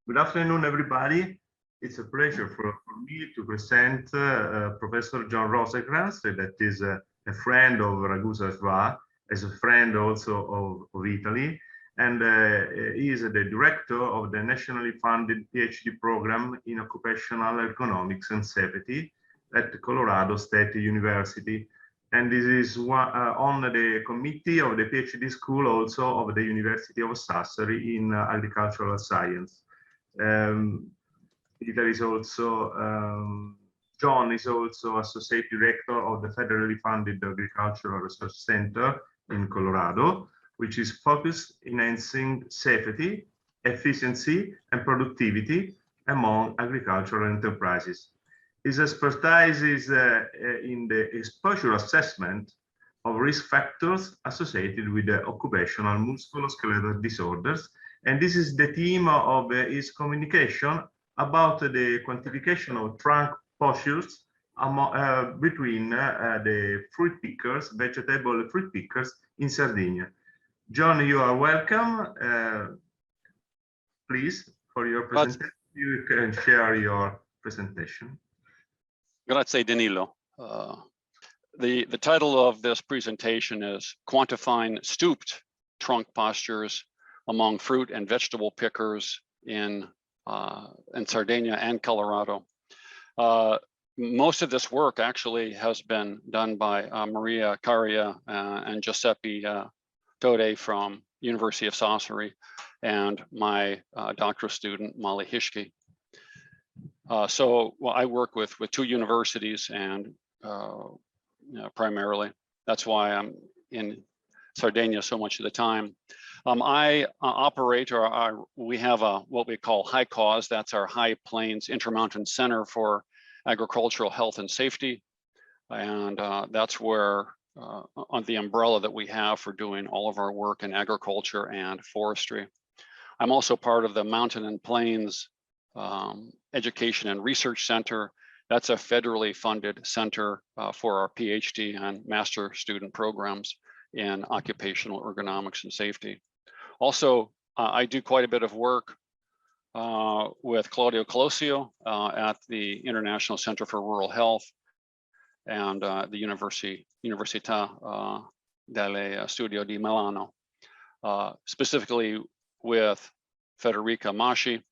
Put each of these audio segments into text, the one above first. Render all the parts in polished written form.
Good afternoon, everybody. It's a pleasure for me to present Professor John Rosecrance, that is a friend of Ragusa SHWA, as a friend also of Italy, and he is the director of the nationally funded PhD program in occupational economics and safety at Colorado State University. And this is on the committee of the PhD school also of the University of Sassari in agricultural science. Peter is also, John is also Associate Director of the federally funded Agricultural Research Center in Colorado, which is focused in enhancing safety, efficiency, and productivity among agricultural enterprises. His expertise is in the exposure assessment of risk factors associated with the occupational musculoskeletal disorders. And this is the theme of his communication about the quantification of trunk postures between the fruit pickers, vegetable fruit pickers in Sardinia. John, you are welcome. Please, for your presentation, you can share your presentation. Grazie, Danilo. The title of this presentation is Quantifying Stooped Trunk Postures Among Fruit and Vegetable Pickers in Sardinia and Colorado. Most of this work actually has been done by Maria Caria and Giuseppe Todde from University of Sassari and my doctoral student, Molly Hischke. So I work with two universities and primarily, that's why I'm in Sardinia so much of the time. I operate, or we have what we call HICAUS, that's our High Plains Intermountain Center for Agricultural Health and Safety. And that's where, on the umbrella that we have for doing all of our work in agriculture and forestry. I'm also part of the Mountain and Plains Education and Research Center. That's a federally funded center for our PhD and master student programs in occupational ergonomics and safety. Also, I do quite a bit of work with Claudio Colosio at the International Center for Rural Health and the Università delle Studio di Milano, specifically with Federica Masci,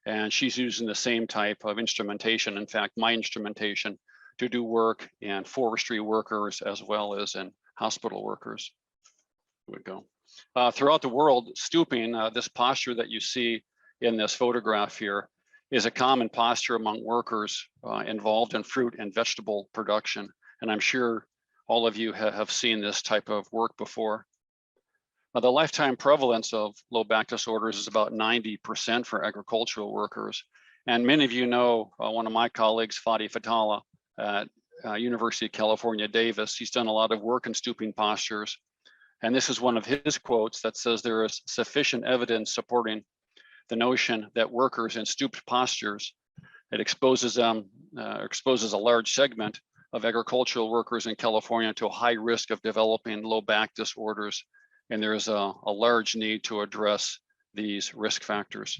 and she's using the same type of instrumentation. In fact, my instrumentation to do work in forestry workers as well as in hospital workers. Here we go. Throughout the world, stooping, this posture that you see in this photograph here, is a common posture among workers involved in fruit and vegetable production. And I'm sure all of you have seen this type of work before. The lifetime prevalence of low back disorders is about 90% for agricultural workers. And many of you know one of my colleagues, Fadi Fatala, at University of California, Davis. He's done a lot of work in stooping postures. And this is one of his quotes that says there is sufficient evidence supporting the notion that workers in stooped postures, it exposes them, exposes a large segment of agricultural workers in California to a high risk of developing low back disorders. And there is a large need to address these risk factors.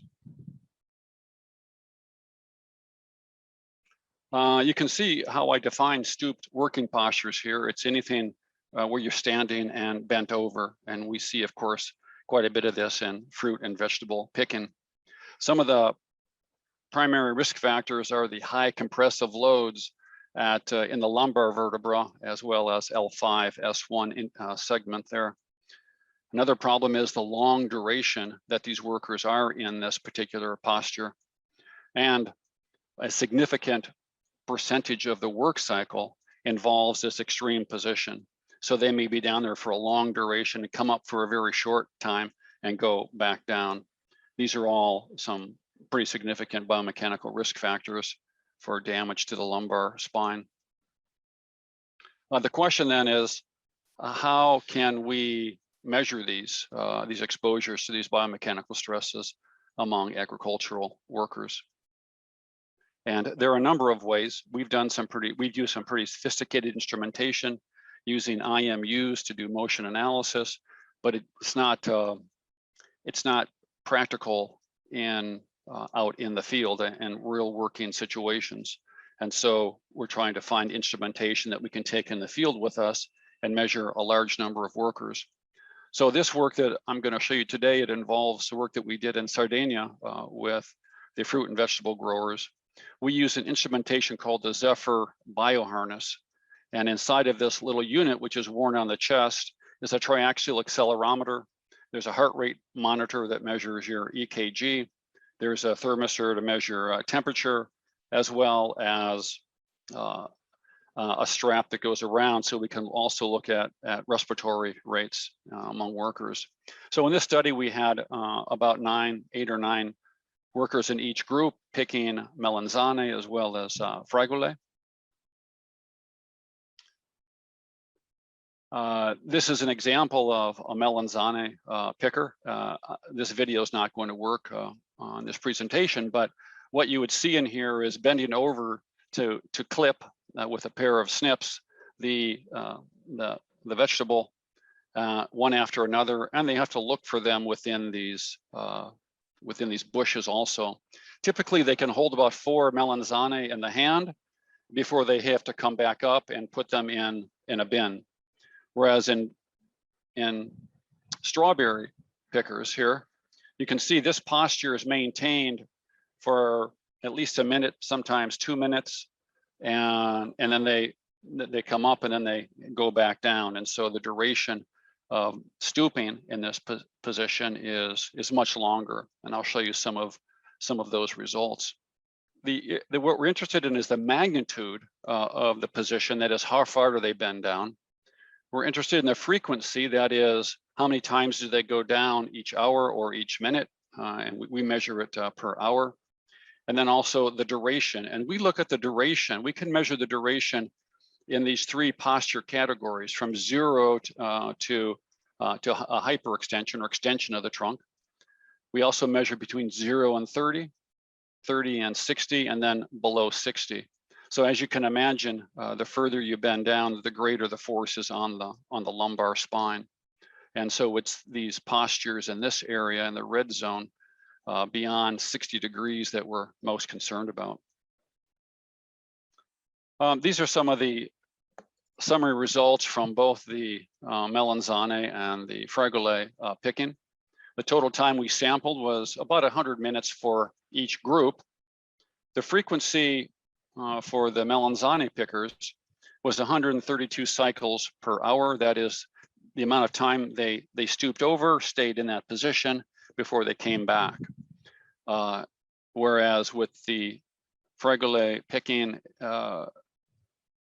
You can see how I define stooped working postures here. It's anything where you're standing and bent over. And we see, of course, quite a bit of this in fruit and vegetable picking. Some of the primary risk factors are the high compressive loads in the lumbar vertebra, as well as L5, S1 segment there. Another problem is the long duration that these workers are in this particular posture. And a significant percentage of the work cycle involves this extreme position. So they may be down there for a long duration and come up for a very short time and go back down. These are all some pretty significant biomechanical risk factors for damage to the lumbar spine. The question then is, how can we measure these exposures to these biomechanical stresses among agricultural workers? And there are a number of ways. We've used some pretty sophisticated instrumentation using IMUs to do motion analysis, but it's not practical in out in the field and real working situations. And so we're trying to find instrumentation that we can take in the field with us and measure a large number of workers. So this work that I'm going to show you today, it involves the work that we did in Sardinia with the fruit and vegetable growers. We use an instrumentation called the Zephyr bioharness. And inside of this little unit, which is worn on the chest, is a triaxial accelerometer. There's a heart rate monitor that measures your EKG. There's a thermistor to measure temperature, as well as a strap that goes around, so we can also look at respiratory rates among workers. So in this study, we had about 8 or 9 workers in each group picking melanzane as well as fragole. This is an example of a melanzane picker. This video is not going to work on this presentation, but what you would see in here is bending over to clip with a pair of snips the vegetable one after another, and they have to look for them within these bushes also. Typically, they can hold about 4 melanzane in the hand before they have to come back up and put them in a bin. Whereas in strawberry pickers here, you can see this posture is maintained for at least a minute, sometimes 2 minutes, and then they come up and then they go back down. And so the duration of stooping in this position is much longer. And I'll show you some of those results. What we're interested in is the magnitude of the position, that is how far do they bend down. We're interested in the frequency, that is how many times do they go down each hour or each minute, and we measure it per hour. And then also the duration, and we look at the duration. We can measure the duration in these 3 posture categories, from 0 to a hyperextension or extension of the trunk. We also measure between 0 and 30, 30 and 60, and then below 60. So as you can imagine, the further you bend down, the greater the force is on the lumbar spine. And so it's these postures in this area in the red zone beyond 60 degrees that we're most concerned about. These are some of the summary results from both the melanzane and the fragole picking. The total time we sampled was about 100 minutes for each group. The frequency for the melanzane pickers was 132 cycles per hour. That is the amount of time they stooped over, stayed in that position before they came back. Whereas with the fragole picking,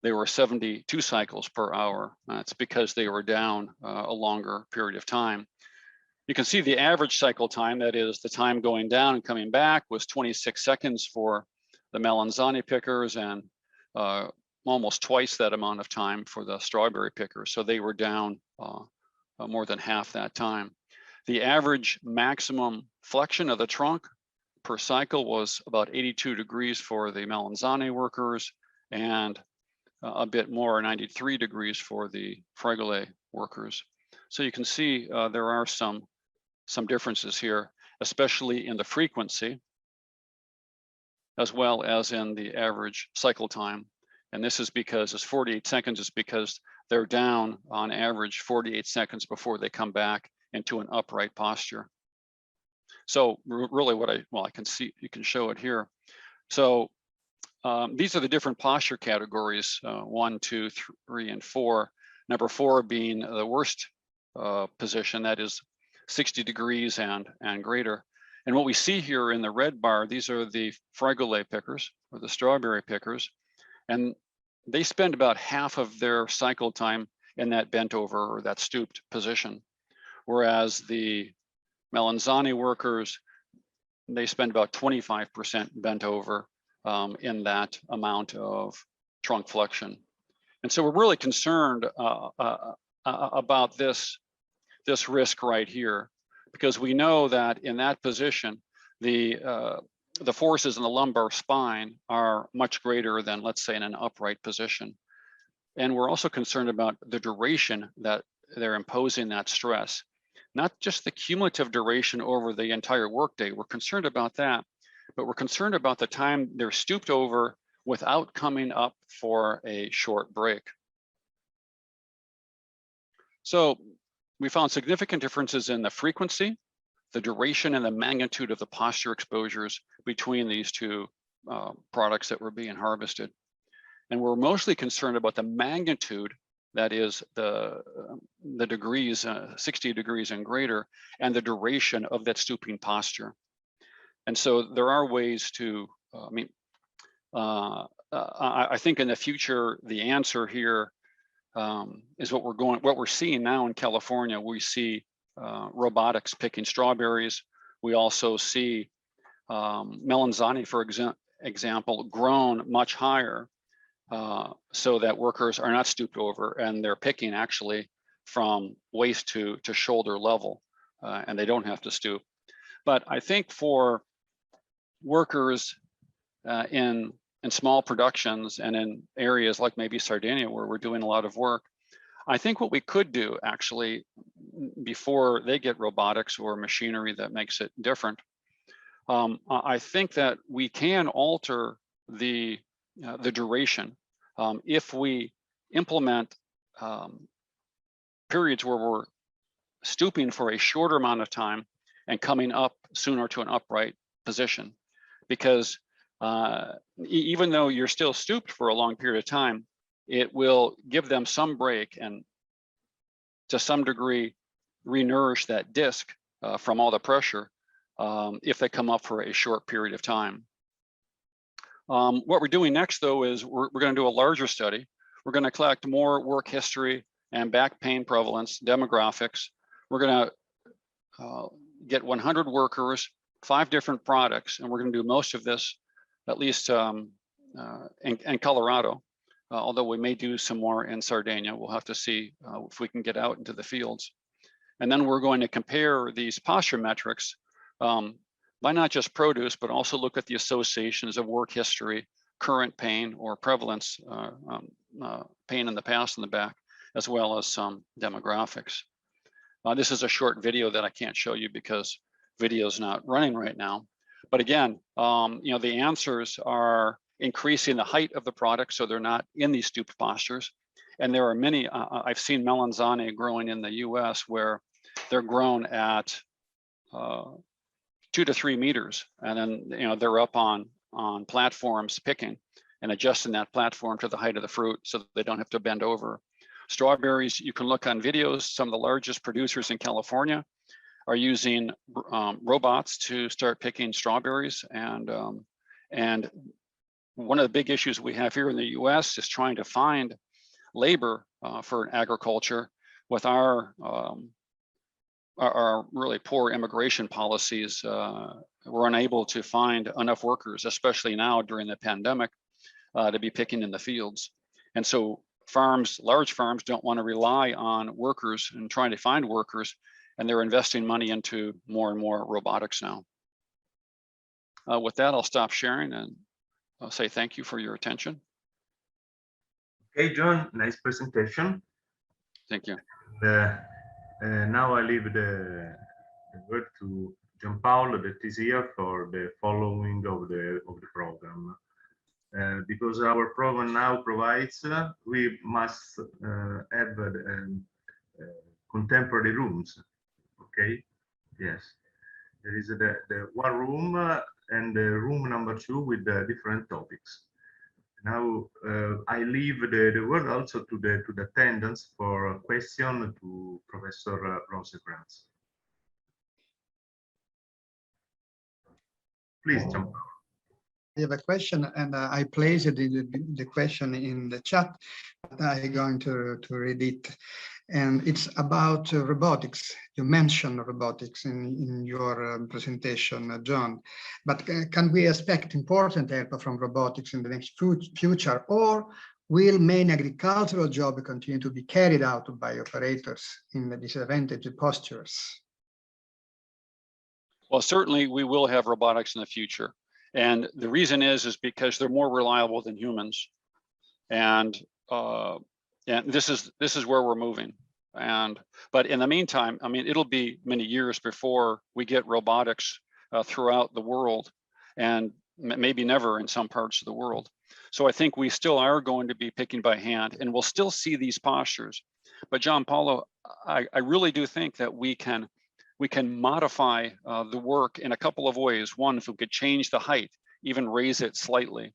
they were 72 cycles per hour. That's because they were down a longer period of time. You can see the average cycle time, that is the time going down and coming back, was 26 seconds for the melanzane pickers and almost twice that amount of time for the strawberry pickers. So they were down more than half that time. The average maximum flexion of the trunk per cycle was about 82 degrees for the melanzane workers and a bit more, 93 degrees for the fragole workers. So you can see there are some differences here, especially in the frequency, as well as in the average cycle time. And this is because it's 48 seconds, is because they're down on average 48 seconds before they come back into an upright posture. So really I can see, you can show it here. So these are the different posture categories, 1, 2, 3, and 4. Number 4 being the worst position, that is 60 degrees and greater. And what we see here in the red bar, these are the fragole pickers or the strawberry pickers, and they spend about half of their cycle time in that bent over or that stooped position. Whereas the melanzane workers, they spend about 25% bent over in that amount of trunk flexion. And so we're really concerned about this risk right here, because we know that in that position, the forces in the lumbar spine are much greater than, let's say, in an upright position. And we're also concerned about the duration that they're imposing that stress, not just the cumulative duration over the entire workday. We're concerned about that, but we're concerned about the time they're stooped over without coming up for a short break. So we found significant differences in the frequency, the duration, and the magnitude of the posture exposures between these two products that were being harvested. And we're mostly concerned about the magnitude, that is the degrees, 60 degrees and greater, and the duration of that stooping posture. And so there are ways to, I think in the future, the answer here is what we're seeing now in California. We see robotics picking strawberries. We also see melanzani, for example, grown much higher so that workers are not stooped over and they're picking actually from waist to shoulder level and they don't have to stoop. But I think for workers in small productions and in areas like maybe Sardinia where we're doing a lot of work, I think what we could do actually before they get robotics or machinery that makes it different, I think that we can alter the duration if we implement periods where we're stooping for a shorter amount of time and coming up sooner to an upright position. Because even though you're still stooped for a long period of time, it will give them some break and to some degree re-nourish that disc from all the pressure if they come up for a short period of time. What we're doing next, though, is we're going to do a larger study. We're going to collect more work history and back pain prevalence demographics. We're going to get 100 workers, 5 different products, and we're going to do most of this, at least in Colorado, although we may do some more in Sardinia. We'll have to see if we can get out into the fields. And then we're going to compare these posture metrics by not just produce, but also look at the associations of work history, current pain or prevalence, pain in the past in the back, as well as some demographics. This is a short video that I can't show you because video is not running right now. But again, the answers are increasing the height of the product so they're not in these stooped postures. And there are many, I've seen melanzani growing in the US where they're grown at 2 to 3 meters. And then, they're up on platforms picking and adjusting that platform to the height of the fruit so that they don't have to bend over. Strawberries, you can look on videos. Some of the largest producers in California are using robots to start picking strawberries. And one of the big issues we have here in the US is trying to find labor for agriculture with our really poor immigration policies. We're unable to find enough workers, especially now during the pandemic, to be picking in the fields. And so farms, large farms, don't want to rely on workers and trying to find workers, and they're investing money into more and more robotics now. With that, I'll stop sharing and I'll say thank you for your attention. Okay, John, nice presentation. Thank you. Now I leave the word to Giampaolo that is here for the following of the program. Because our program now provides, we must have contemporary rooms. Okay, yes, there is the one room and the room number 2 with the different topics. Now I leave the word also to the attendants for a question to Professor Rosecrance. Please, Giampaolo. I have a question, and I placed the question in the chat, but I'm going to read it. And it's about robotics. You mentioned robotics in your presentation, John. But can we expect important help from robotics in the next future, or will main agricultural jobs continue to be carried out by operators in the disadvantaged postures? Well, certainly we will have robotics in the future. And the reason is because they're more reliable than humans. And this is where we're moving. But in the meantime, I mean, it'll be many years before we get robotics throughout the world. and maybe never in some parts of the world. So I think we still are going to be picking by hand, and we'll still see these postures. But Giampaolo, I really do think that we can modify the work in a couple of ways. One, if we could change the height, even raise it slightly,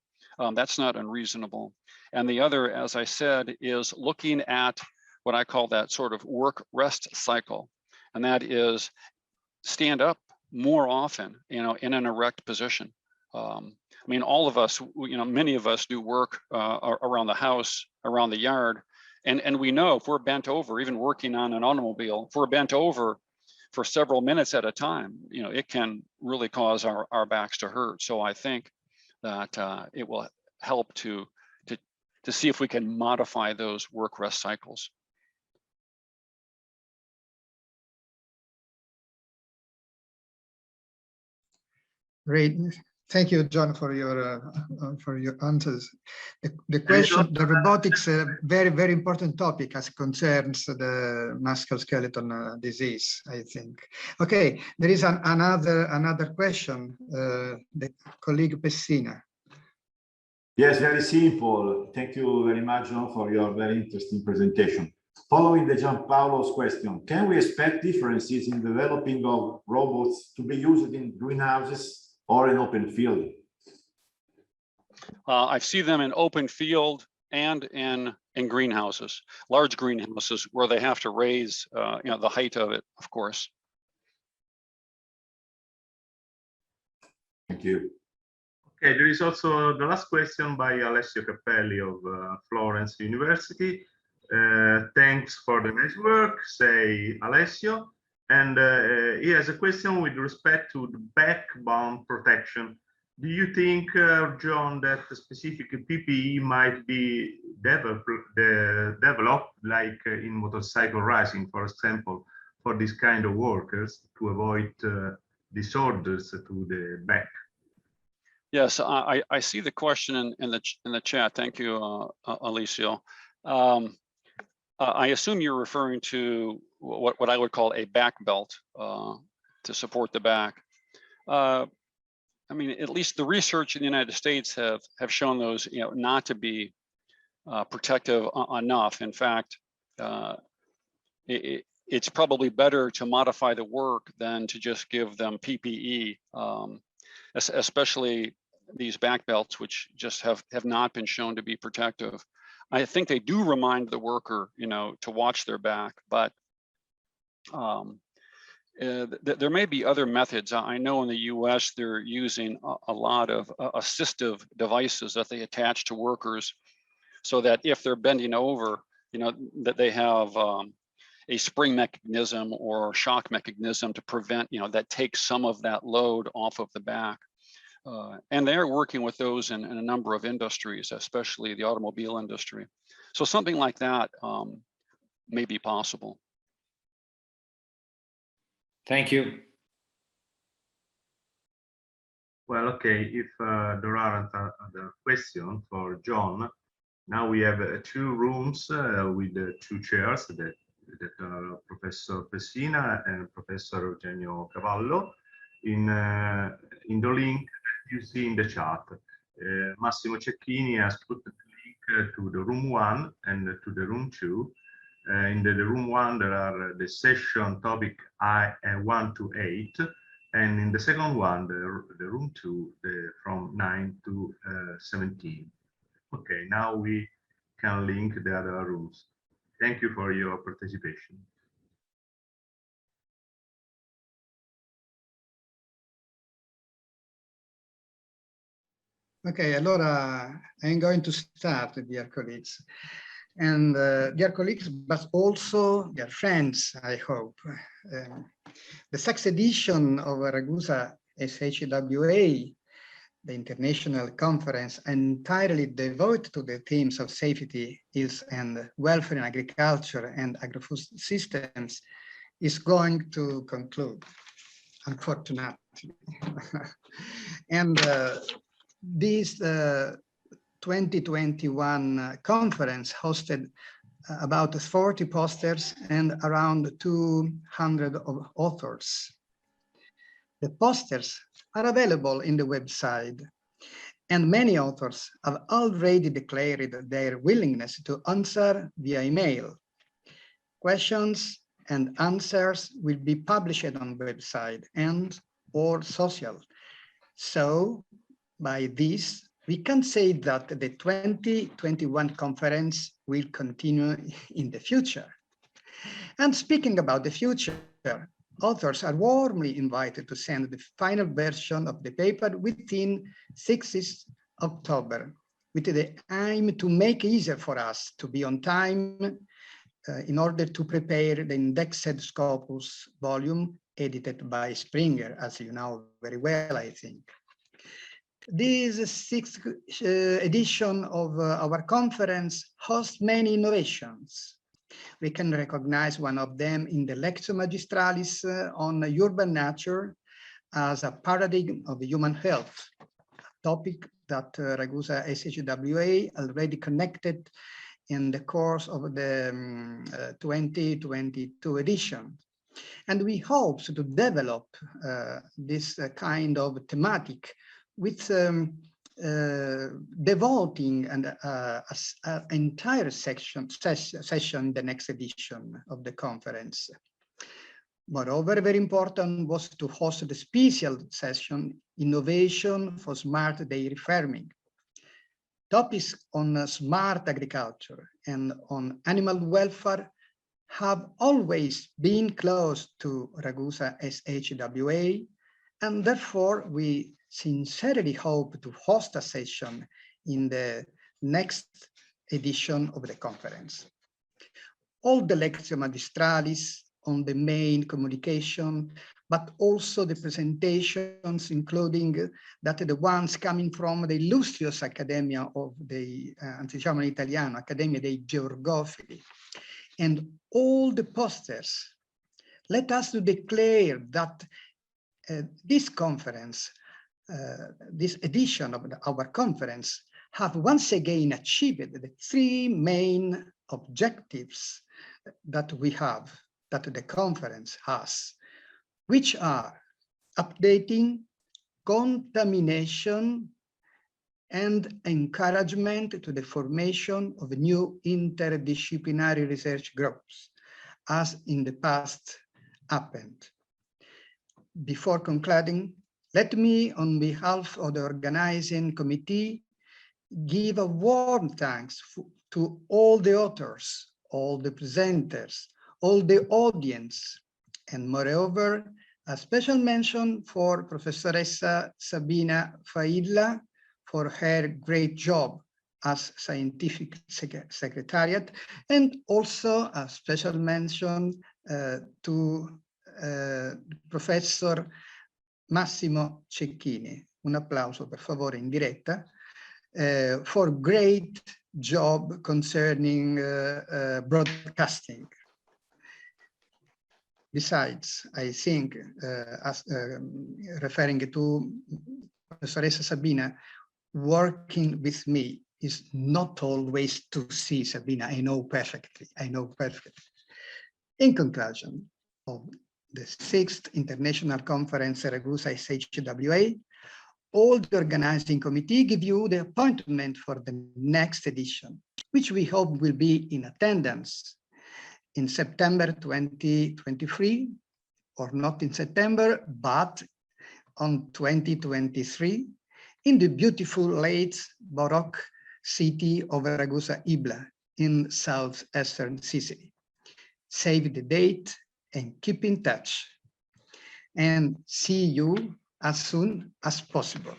that's not unreasonable. And the other, as I said, is looking at what I call that sort of work rest cycle. And that is stand up more often, in an erect position. I mean, all of us, many of us do work around the house, around the yard. And we know if we're bent over, even working on an automobile, if we're bent over for several minutes at a time, it can really cause our backs to hurt. So I think that it will help to see if we can modify those work rest cycles. Great. Thank you, John, for your answers. The question, the robotics, very, very important topic as concerns the musculoskeletal disease, I think. Okay, there is another question, the colleague Pessina. Yes, very simple. Thank you very much, John, for your very interesting presentation. Following the Giampaolo's question, can we expect differences in developing of robots to be used in greenhouses or in open field? I see them in open field and in greenhouses, large greenhouses where they have to raise the height of it, of course. Thank you. Okay, there is also the last question by Alessio Cappelli of Florence University. Thanks for the nice work, say Alessio. And he has a question with respect to the backbone protection. Do you think, John, that the specific PPE might be developed like in motorcycle racing, for example, for this kind of workers to avoid disorders to the back? Yes, I see the question in the chat. Thank you, Alessio. I assume you're referring to what I would call a back belt to support the back. I mean, at least the research in the United States have shown those, not to be protective enough. In fact, it's probably better to modify the work than to just give them PPE, especially these back belts, which just have not been shown to be protective. I think they do remind the worker, to watch their back, but there may be other methods. I know in the US, they're using a lot of assistive devices that they attach to workers so that if they're bending over, that they have a spring mechanism or shock mechanism to prevent, that takes some of that load off of the back. And they're working with those in a number of industries, especially the automobile industry. So something like that may be possible. Thank you. Well, okay, if there aren't other questions for John, now we have 2 rooms with 2 chairs that are Professor Pessina and Professor Eugenio Cavallo. In the link you see in the chat, Massimo Cecchini has put the link to the room 1 and to the room 2. In the room 1, there are the session topic 1 to 8, and in the second one, the room 2, from 9 to 17. Okay, now we can link the other rooms. Thank you for your participation. Okay, allora I'm going to start, dear colleagues. And dear colleagues, but also dear friends, I hope. The 6th edition of Ragusa SHWA, the international conference entirely devoted to the themes of safety, health, and welfare in agriculture and agro-food systems, is going to conclude, unfortunately. And this 2021 conference hosted about 40 posters and around 200 of authors. The posters are available in the website, and many authors have already declared their willingness to answer via email. Questions and answers will be published on website and or social. So by this, we can say that the 2021 conference will continue in the future. And speaking about the future, authors are warmly invited to send the final version of the paper within 6th October, with the aim to make it easier for us to be on time in order to prepare the indexed Scopus volume edited by Springer, as you know very well, I think. This 6th edition of our conference hosts many innovations. We can recognize one of them in the Lectio Magistralis on urban nature as a paradigm of human health, a topic that Ragusa SHWA already connected in the course of the 2022 edition. And we hope to develop this kind of thematic with devoting an entire session the next edition of the conference. Moreover, very important was to host the special session, Innovation for Smart Dairy Farming. Topics on smart agriculture and on animal welfare have always been close to Ragusa SHWA, and therefore we sincerely hope to host a session in the next edition of the conference. All the Lectio Magistralis on the main communication, but also the presentations, including that the ones coming from the illustrious Accademia of the Anticiamo in Italiano, Accademia dei Georgofili, and all the posters. Let us declare that this conference, this edition of our conference, have once again achieved the 3 main objectives that we have, that the conference has, which are updating, contamination, and encouragement to the formation of new interdisciplinary research groups, as in the past happened. Before concluding, let me, on behalf of the organizing committee, give a warm thanks to all the authors, all the presenters, all the audience, and moreover, a special mention for Professoressa Sabina Failla for her great job as scientific secretariat, and also a special mention to Professor Massimo Cecchini. Un applauso per favore in diretta, for great job concerning broadcasting. Besides, I think, referring to Professoressa Sabina, working with me is not always to see Sabina. I know perfectly. In conclusion of the 6th International Conference Ragusa SHWA, all the organizing committee give you the appointment for the next edition, which we hope will be in attendance in September 2023, or not in September, but on 2023, in the beautiful late Baroque city of Ragusa Ibla in southeastern Sicily. Save the date and keep in touch, and see you as soon as possible.